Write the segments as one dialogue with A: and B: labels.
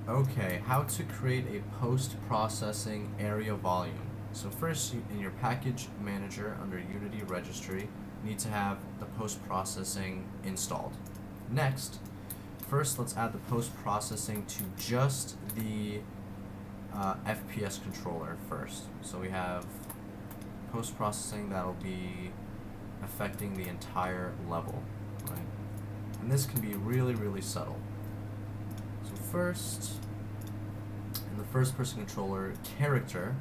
A: Okay, how to create a post-processing area volume. So first, in your package manager under Unity Registry, you need to have the post-processing installed. Next, first let's add the post-processing to just the FPS controller first. So we have post-processing that'll be affecting the entire level, right? And this can be really, really subtle. So first, in the first person controller character,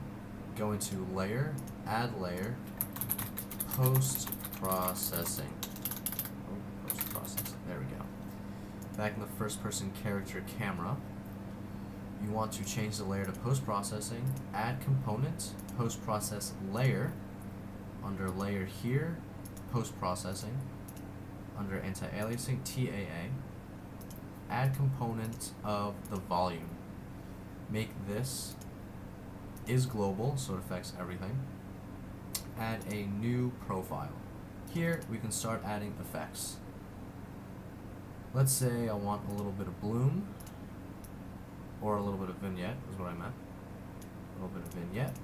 A: go into layer, add layer, post-processing. Oh, post-processing, there we go. Back in the first person character camera, you want to change the layer to post-processing, add component, post-process layer, under layer here, post-processing, under anti-aliasing, TAA, add component of the volume. Make this is global, so it affects everything. Add a new profile. Here we can start adding effects. Let's say I want a little bit of bloom, or a little bit of vignette is what I meant. A little bit of vignette.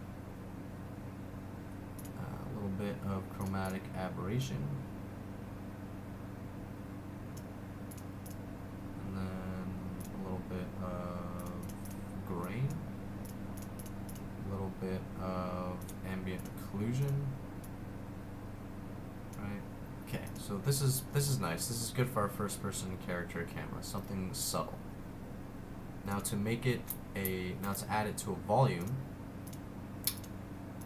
A: A little bit of chromatic aberration. And then a little bit of grain. A little bit of ambient occlusion. Right? Okay, so this is nice. This is good for our first person character camera. Something subtle. Now to add it to a volume,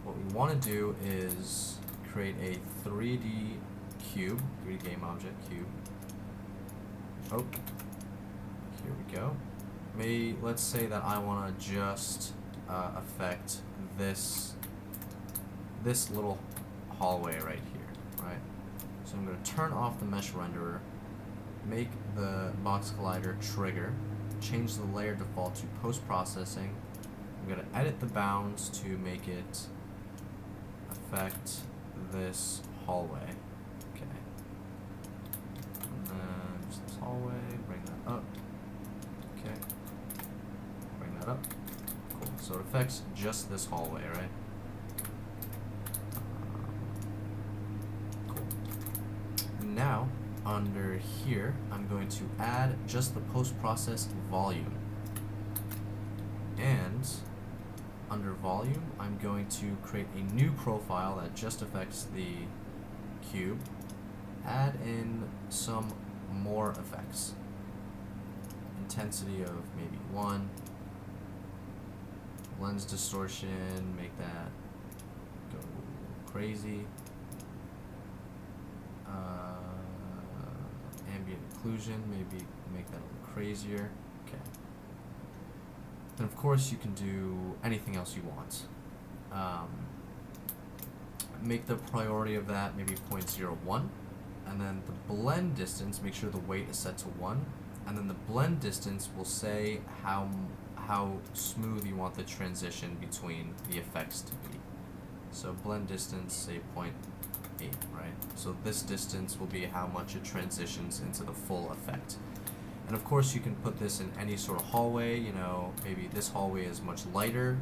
A: what we want to do is create a 3D cube, 3D game object cube. Oh, here we go. Let's say that I want to just affect this little hallway right here, right? So I'm going to turn off the mesh renderer, make the box collider trigger, change the layer default to post-processing. I'm going to edit the bounds to make it affect this hallway. Okay. And then just this hallway, bring that up. Okay. Bring that up. Cool. So it affects just this hallway, right? Cool. Now, under here, I'm going to add just the post-process volume. And under volume, I'm going to create a new profile that just affects the cube. Add in some more effects. Intensity of maybe 1. Lens distortion, make that go crazy. Ambient occlusion, maybe make that a little crazier. Okay. Then of course you can do anything else you want. Make the priority of that maybe 0.01, and then the blend distance, make sure the weight is set to 1, and then the blend distance will say how smooth you want the transition between the effects to be. So blend distance, say 0.8, right? So this distance will be how much it transitions into the full effect. And of course you can put this in any sort of hallway, maybe this hallway is much lighter,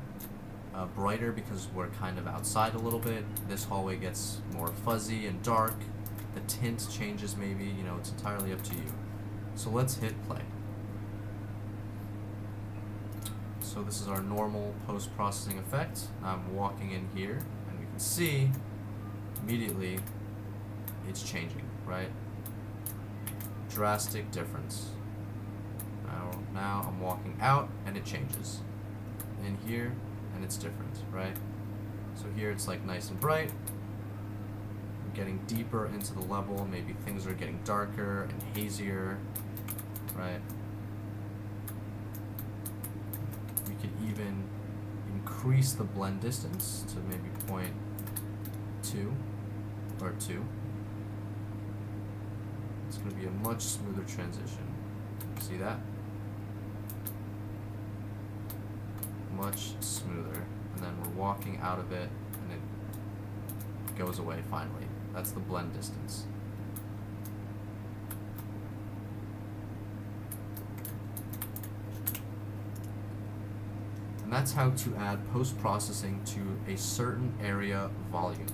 A: brighter because we're kind of outside a little bit. This hallway gets more fuzzy and dark. The tint changes maybe, it's entirely up to you. So let's hit play. So this is our normal post-processing effect. I'm walking in here and we can see immediately it's changing, right? Drastic difference. Now I'm walking out and it changes. In here and it's different, right? So here it's like nice and bright. I'm getting deeper into the level. Maybe things are getting darker and hazier, right? We could even increase the blend distance to maybe 0.2 or 2. It's going to be a much smoother transition. See that? Much smoother. And then we're walking out of it and it goes away finally. That's the blend distance. And that's how to add post-processing to a certain area volume.